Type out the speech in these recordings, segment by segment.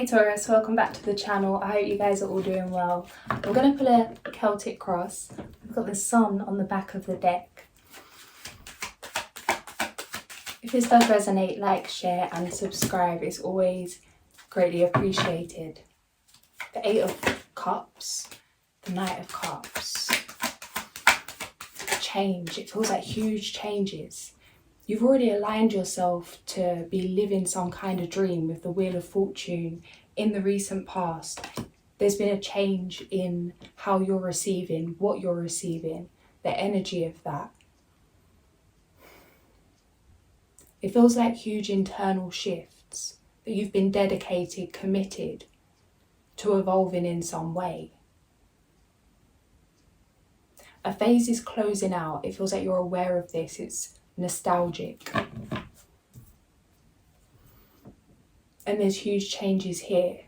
Hey Taurus, welcome back to the channel. I hope you guys are all doing well. I'm going to pull a Celtic cross. We've got the sun on the back of the deck. If this does resonate, like, share and subscribe. It's always greatly appreciated. The Eight of Cups, the Knight of Cups. Change. It feels like huge changes. You've already aligned yourself to be living some kind of dream with the Wheel of Fortune in the recent past. There's been a change in how you're receiving, what you're receiving, the energy of that. It feels like huge internal shifts that you've been dedicated, committed to evolving in some way. A phase is closing out. It feels like you're aware of this. It's nostalgic. And there's huge changes here.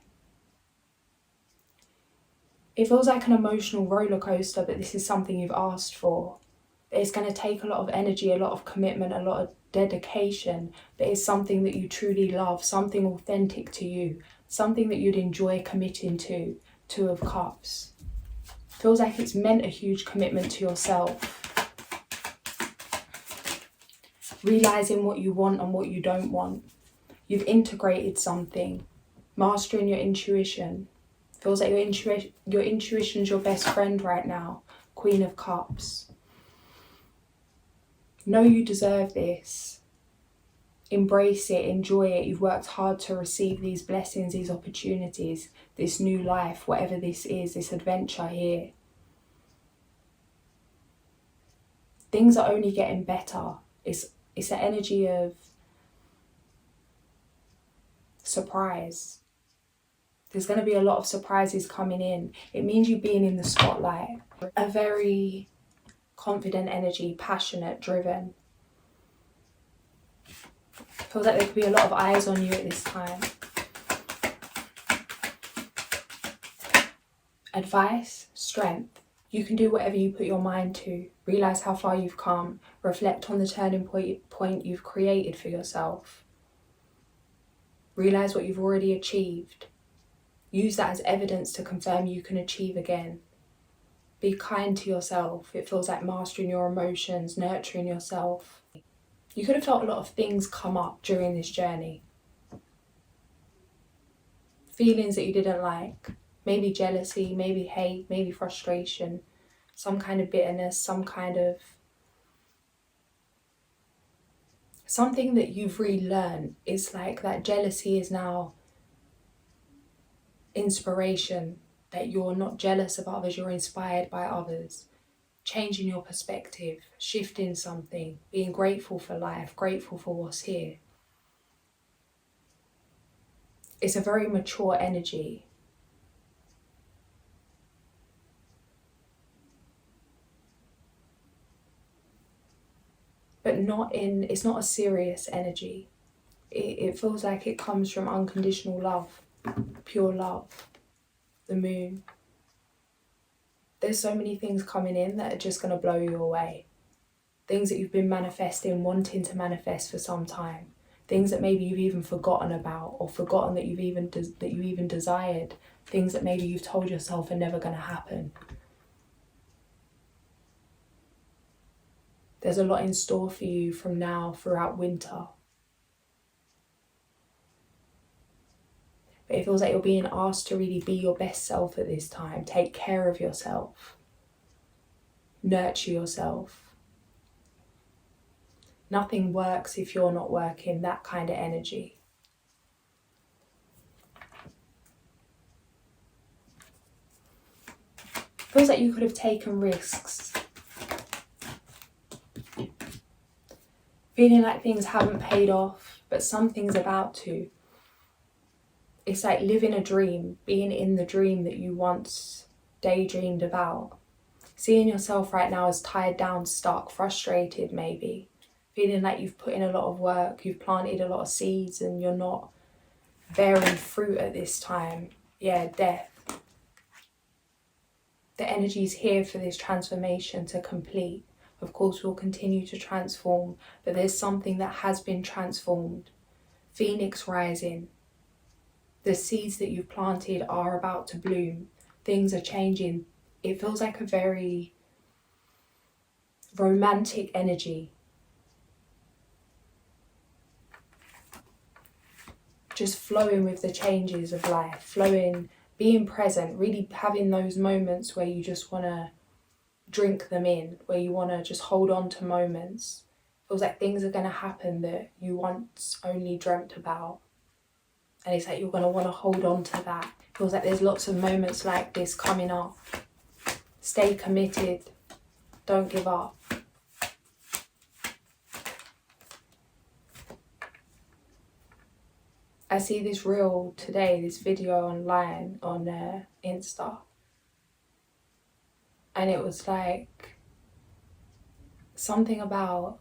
It feels like an emotional roller coaster, but this is something you've asked for. It's going to take a lot of energy, a lot of commitment, a lot of dedication, but it's something that you truly love, something authentic to you, something that you'd enjoy committing to. Two of Cups. Feels like it's meant a huge commitment to yourself. Realising what you want and what you don't want. You've integrated something. Mastering your intuition. Feels like your intuition's your best friend right now. Queen of Cups. Know you deserve this. Embrace it, enjoy it. You've worked hard to receive these blessings, these opportunities, this new life, whatever this is, this adventure here. Things are only getting better. It's the energy of surprise. There's going to be a lot of surprises coming in. It means you being in the spotlight. A very confident energy, passionate, driven. Feels like there could be a lot of eyes on you at this time. Advice, strength. You can do whatever you put your mind to. Realise how far you've come. Reflect on the turning point you've created for yourself. Realise what you've already achieved. Use that as evidence to confirm you can achieve again. Be kind to yourself. It feels like mastering your emotions, nurturing yourself. You could have felt a lot of things come up during this journey. Feelings that you didn't like. Maybe jealousy, maybe hate, maybe frustration, some kind of bitterness, something that you've relearned. It's like that jealousy is now inspiration, that you're not jealous of others, you're inspired by others. Changing your perspective, shifting something, being grateful for life, grateful for what's here. It's a very mature energy. But it's not a serious energy. It feels like it comes from unconditional love, pure love, the moon. There's so many things coming in that are just going to blow you away. Things that you've been manifesting, wanting to manifest for some time. Things that maybe you've even forgotten about, or forgotten that you even desired. Things that maybe you've told yourself are never going to happen. There's a lot in store for you from now throughout winter. But it feels like you're being asked to really be your best self at this time. Take care of yourself. Nurture yourself. Nothing works if you're not working, that kind of energy. Feels like you could have taken risks. Feeling like things haven't paid off, but something's about to. It's like living a dream, being in the dream that you once daydreamed about. Seeing yourself right now as tied down, stuck, frustrated maybe. Feeling like you've put in a lot of work, you've planted a lot of seeds and you're not bearing fruit at this time. Yeah, death. The energy's here for this transformation to complete. Of course, we'll continue to transform, but there's something that has been transformed. Phoenix rising. The seeds that you've planted are about to bloom. Things are changing. It feels like a very romantic energy. Just flowing with the changes of life, flowing, being present, really having those moments where you just want to drink them in, where you want to just hold on to moments. Feels like things are going to happen that you once only dreamt about. And it's like you're going to want to hold on to that. Feels like there's lots of moments like this coming up. Stay committed. Don't give up. I see this reel today, this video online on Insta. And it was like something about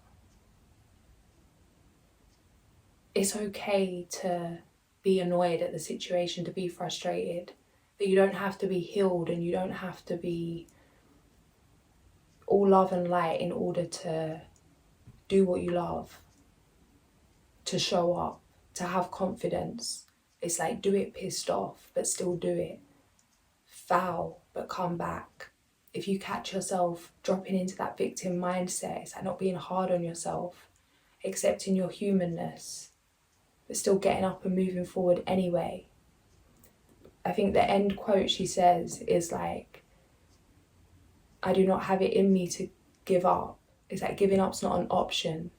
it's okay to be annoyed at the situation, to be frustrated, but you don't have to be healed and you don't have to be all love and light in order to do what you love, to show up, to have confidence. It's like do it pissed off, but still do it. Foul, but come back. If you catch yourself dropping into that victim mindset, it's like not being hard on yourself, accepting your humanness, but still getting up and moving forward anyway. I think the end quote she says is like, I do not have it in me to give up. It's like giving up's not an option,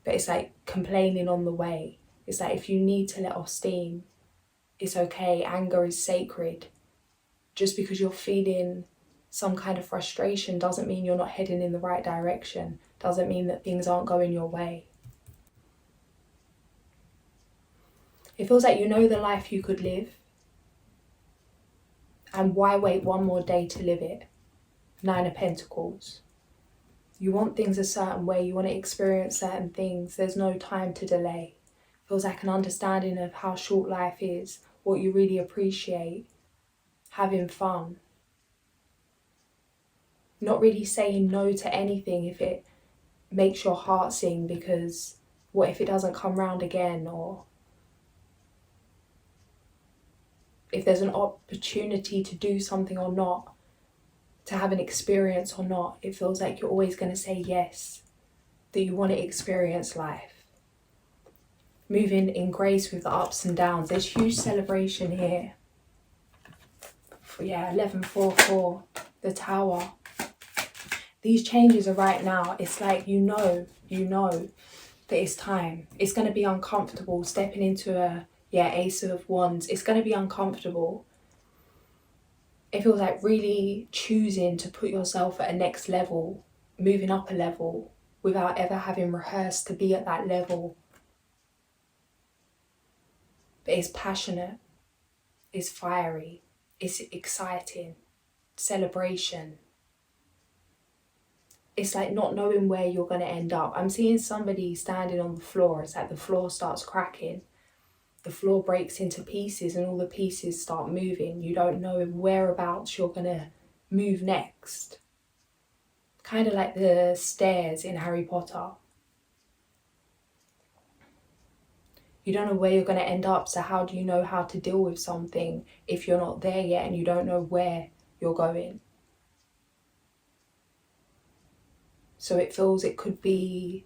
but it's like complaining on the way. It's like if you need to let off steam, it's okay. Anger is sacred. Just because you're feeling some kind of frustration doesn't mean you're not heading in the right direction, doesn't mean that things aren't going your way. It feels like you know the life you could live, and why wait one more day to live it? 9 of Pentacles. You want things a certain way, you want to experience certain things, there's no time to delay. Feels like an understanding of how short life is, what you really appreciate, having fun. Not really saying no to anything if it makes your heart sing, because what if it doesn't come round again, or if there's an opportunity to do something or not, to have an experience or not, it feels like you're always going to say yes, that you want to experience life. Moving in grace with the ups and downs. There's huge celebration here. Yeah, 1144, the Tower. These changes are right now. It's like you know that it's time. It's going to be uncomfortable stepping into a Ace of Wands. It's going to be uncomfortable. It feels like really choosing to put yourself at a next level, moving up a level without ever having rehearsed to be at that level. But it's passionate, it's fiery, it's exciting, celebration. It's like not knowing where you're going to end up. I'm seeing somebody standing on the floor. It's like the floor starts cracking. The floor breaks into pieces and all the pieces start moving. You don't know whereabouts you're going to move next. Kind of like the stairs in Harry Potter. You don't know where you're going to end up, so how do you know how to deal with something if you're not there yet and you don't know where you're going? So it feels there could be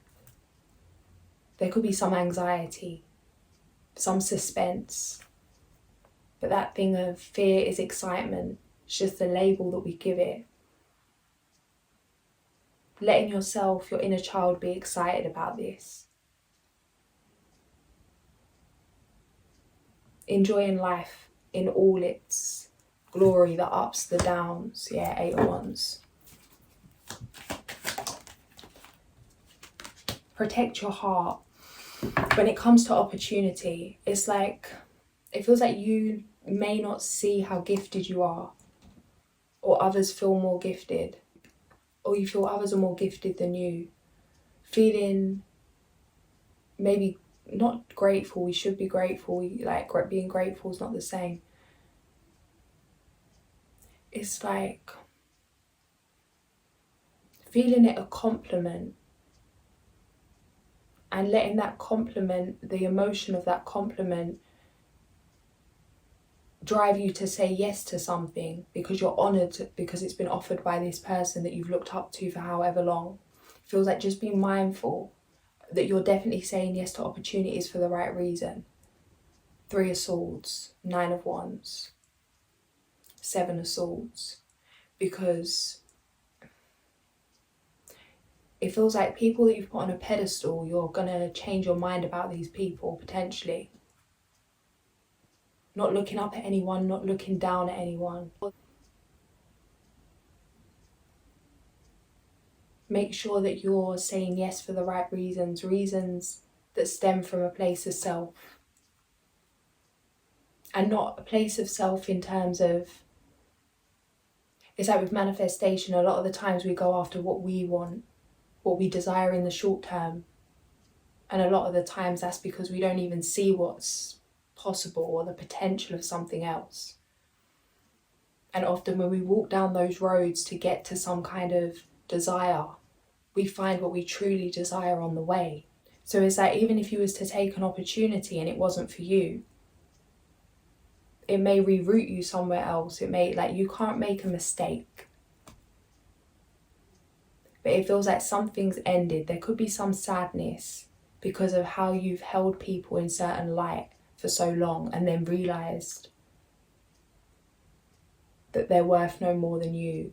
some anxiety, some suspense, but that thing of fear is excitement. It's just the label that we give it. Letting yourself, your inner child, be excited about this. Enjoying life in all its glory, the ups, the downs. Yeah, 8 of Wands. Protect your heart. When it comes to opportunity, it's like, it feels like you may not see how gifted you are, or others feel more gifted, or you feel others are more gifted than you. Feeling maybe not grateful, we should be grateful, like being grateful is not the same. It's like feeling it a compliment and letting that compliment, the emotion of that compliment, drive you to say yes to something because you're honoured because it's been offered by this person that you've looked up to for however long. It feels like just being mindful that you're definitely saying yes to opportunities for the right reason. 3 of Swords, 9 of Wands, 7 of Swords. Because it feels like people that you've put on a pedestal, you're going to change your mind about these people, potentially. Not looking up at anyone, not looking down at anyone. Make sure that you're saying yes for the right reasons, reasons that stem from a place of self. And not a place of self in terms of, it's like with manifestation, a lot of the times we go after what we want, what we desire in the short term. And a lot of the times that's because we don't even see what's possible or the potential of something else. And often when we walk down those roads to get to some kind of desire, we find what we truly desire on the way. So it's like, even if you was to take an opportunity and it wasn't for you, it may reroute you somewhere else. It may, like, you can't make a mistake. But it feels like something's ended. There could be some sadness because of how you've held people in certain light for so long and then realised that they're worth no more than you.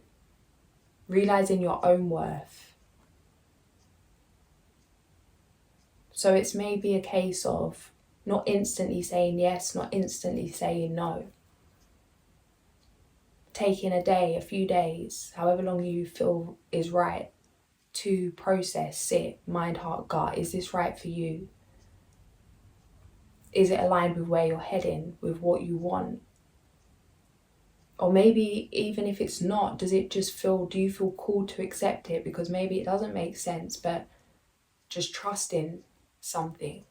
Realising your own worth. So it's maybe a case of not instantly saying yes, not instantly saying no. Taking a day, a few days, however long you feel is right, to process, sit, mind, heart, gut. Is this right for you? Is it aligned with where you're heading, with what you want? Or maybe even if it's not, do you feel called to accept it? Because maybe it doesn't make sense, but just trusting something.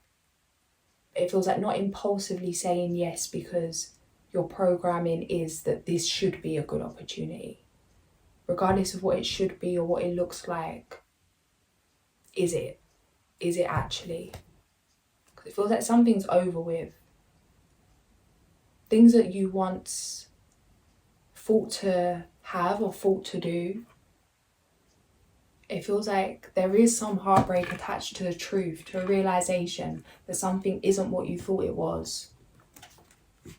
It feels like not impulsively saying yes because your programming is that this should be a good opportunity. Regardless of what it should be or what it looks like, is it? Is it actually? Because it feels like something's over with. Things that you once thought to have or thought to do, it feels like there is some heartbreak attached to the truth, to a realisation that something isn't what you thought it was.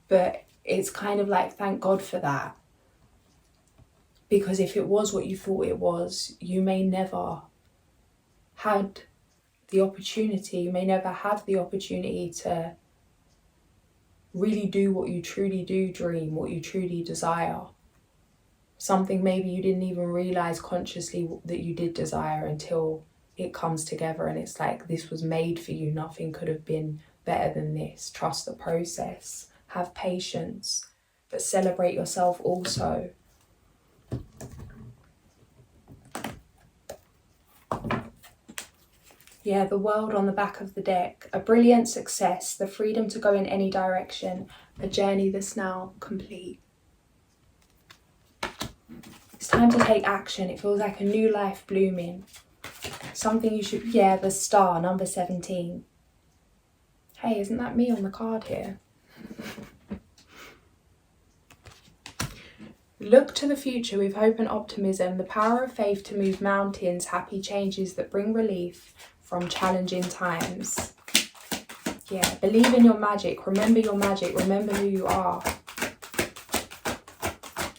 But it's kind of like, thank God for that. Because if it was what you thought it was, you may never had the opportunity, you may never have the opportunity to really do what you truly do dream, what you truly desire. Something maybe you didn't even realise consciously that you did desire until it comes together and it's like, this was made for you. Nothing could have been better than this. Trust the process. Have patience. But celebrate yourself also. Yeah, the World on the back of the deck. A brilliant success. The freedom to go in any direction. A journey that's now complete. It's time to take action. It feels like a new life blooming. Something you should... Yeah, the Star, number 17. Hey, isn't that me on the card here? Look to the future with hope and optimism. The power of faith to move mountains. Happy changes that bring relief from challenging times. Yeah, believe in your magic. Remember your magic. Remember who you are.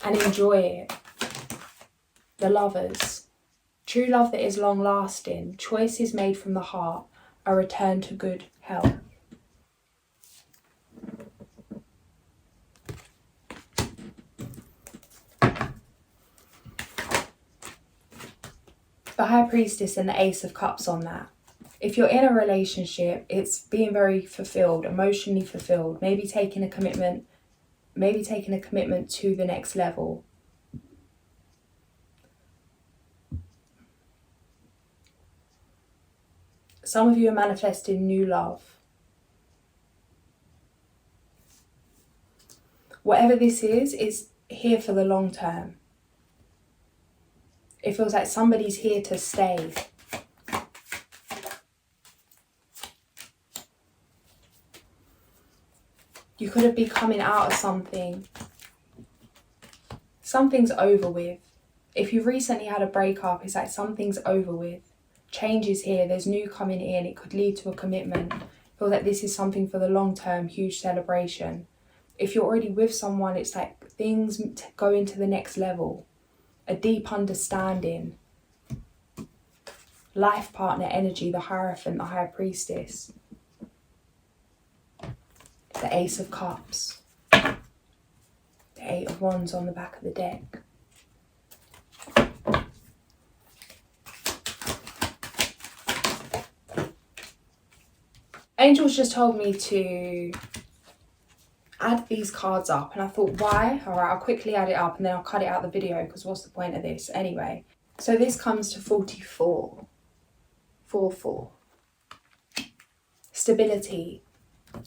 And enjoy it. The Lovers. True love that is long lasting. Choices made from the heart. A return to good health. The High Priestess and the Ace of Cups on that. If you're in a relationship, it's being very fulfilled, emotionally fulfilled. Maybe taking a commitment to the next level. Some of you are manifesting new love. Whatever this is here for the long term. It feels like somebody's here to stay. You could be coming out of something. Something's over with. If you've recently had a breakup, it's like something's over with. Change is here, there's new coming in, it could lead to a commitment. Feel that this is something for the long term, huge celebration. If you're already with someone, it's like things go into the next level. A deep understanding. Life partner energy, the Hierophant, the High Priestess. The Ace of Cups. The Eight of Wands on the back of the deck. Angels just told me to add these cards up, and I thought, why? Alright, I'll quickly add it up and then I'll cut it out of the video, because what's the point of this anyway? So this comes to 44. 4-4. Stability.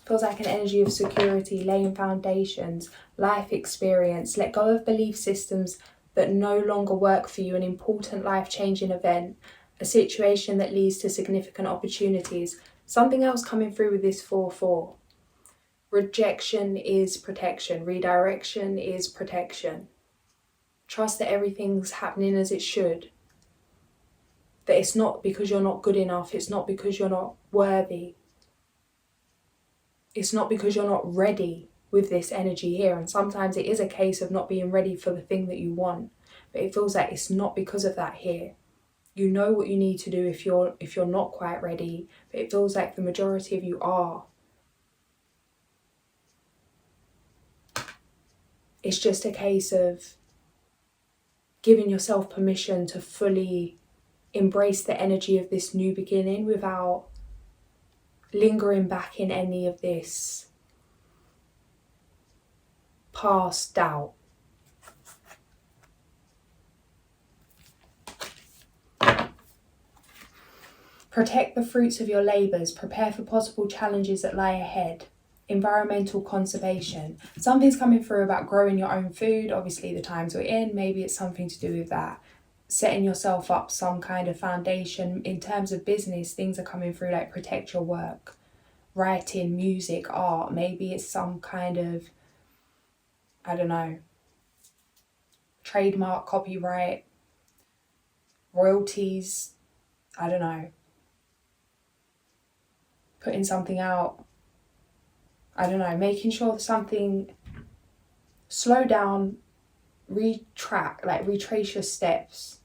Feels like an energy of security, laying foundations, life experience. Let go of belief systems that no longer work for you. An important life-changing event. A situation that leads to significant opportunities. Something else coming through with this 4-4. Rejection is protection. Redirection is protection. Trust that everything's happening as it should. That it's not because you're not good enough. It's not because you're not worthy. It's not because you're not ready with this energy here. And sometimes it is a case of not being ready for the thing that you want. But it feels like it's not because of that here. You know what you need to do if you're not quite ready. But it feels like the majority of you are. It's just a case of giving yourself permission to fully embrace the energy of this new beginning without lingering back in any of this past doubt. Protect the fruits of your labours. Prepare for possible challenges that lie ahead. Environmental conservation. Something's coming through about growing your own food. Obviously the times we're in, maybe it's something to do with that. Setting yourself up some kind of foundation. In terms of business, things are coming through like protect your work. Writing, music, art. Maybe it's some kind of, I don't know, trademark, copyright, royalties, I don't know. Putting something out, I don't know, making sure something, slow down, retrace your steps.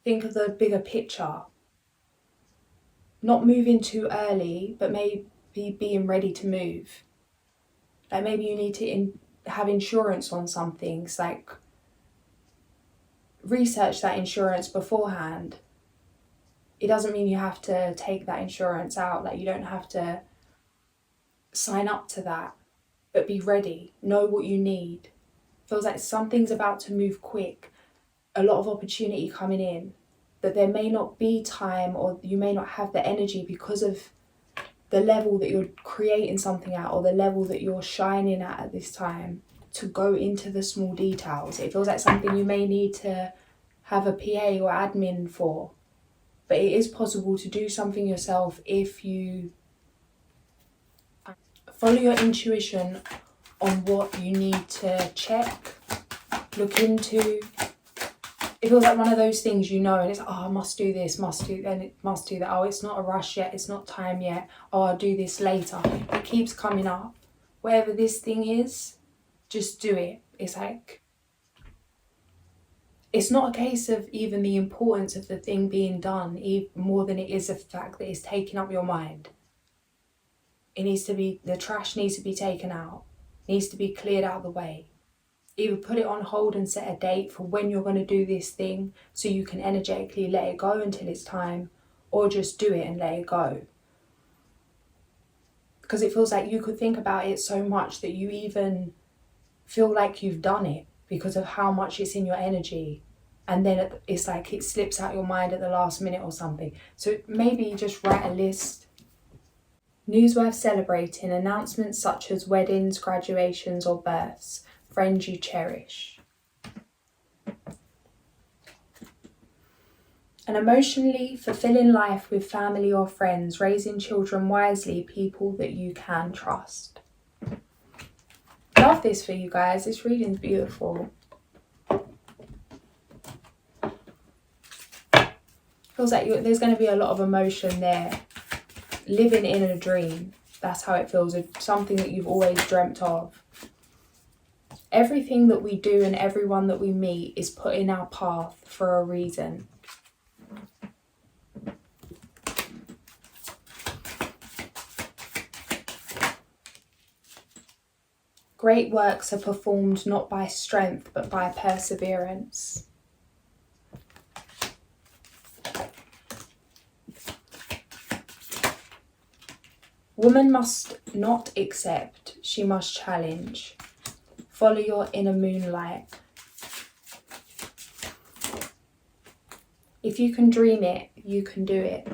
Think of the bigger picture. Not moving too early, but maybe being ready to move. Like maybe you need to have insurance on some things, like research that insurance beforehand. It doesn't mean you have to take that insurance out, like you don't have to sign up to that, but be ready, know what you need. Feels like something's about to move quick, a lot of opportunity coming in, that there may not be time or you may not have the energy because of the level that you're creating something at or the level that you're shining at this time to go into the small details. It feels like something you may need to have a PA or admin for, but it is possible to do something yourself if you follow your intuition on what you need to check, look into. It feels like one of those things, you know, and it's, oh, I must do this, must do that. Oh, it's not a rush yet, it's not time yet. Oh, I'll do this later. It keeps coming up. Whatever this thing is, just do it. It's like, it's not a case of even the importance of the thing being done, even more than it is the fact that it's taking up your mind. It needs to be, the trash needs to be taken out, needs to be cleared out of the way. Either put it on hold and set a date for when you're going to do this thing so you can energetically let it go until it's time, or just do it and let it go. Because it feels like you could think about it so much that you even feel like you've done it because of how much it's in your energy. And then it's like it slips out your mind at the last minute or something. So maybe just write a list. News worth celebrating, announcements such as weddings, graduations or births, friends you cherish. An emotionally fulfilling life with family or friends, raising children wisely, people that you can trust. love this for you guys. This reading's beautiful. Feels like there's going to be a lot of emotion there. Living in a dream. That's how it feels. It's something that you've always dreamt of. Everything that we do and everyone that we meet is put in our path for a reason. Great works are performed not by strength but by perseverance. Woman must not accept, she must challenge. Follow your inner moonlight. If you can dream it, you can do it.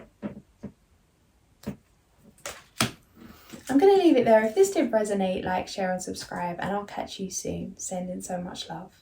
I'm going to leave it there. If this did resonate, like, share and subscribe, and I'll catch you soon. Sending so much love.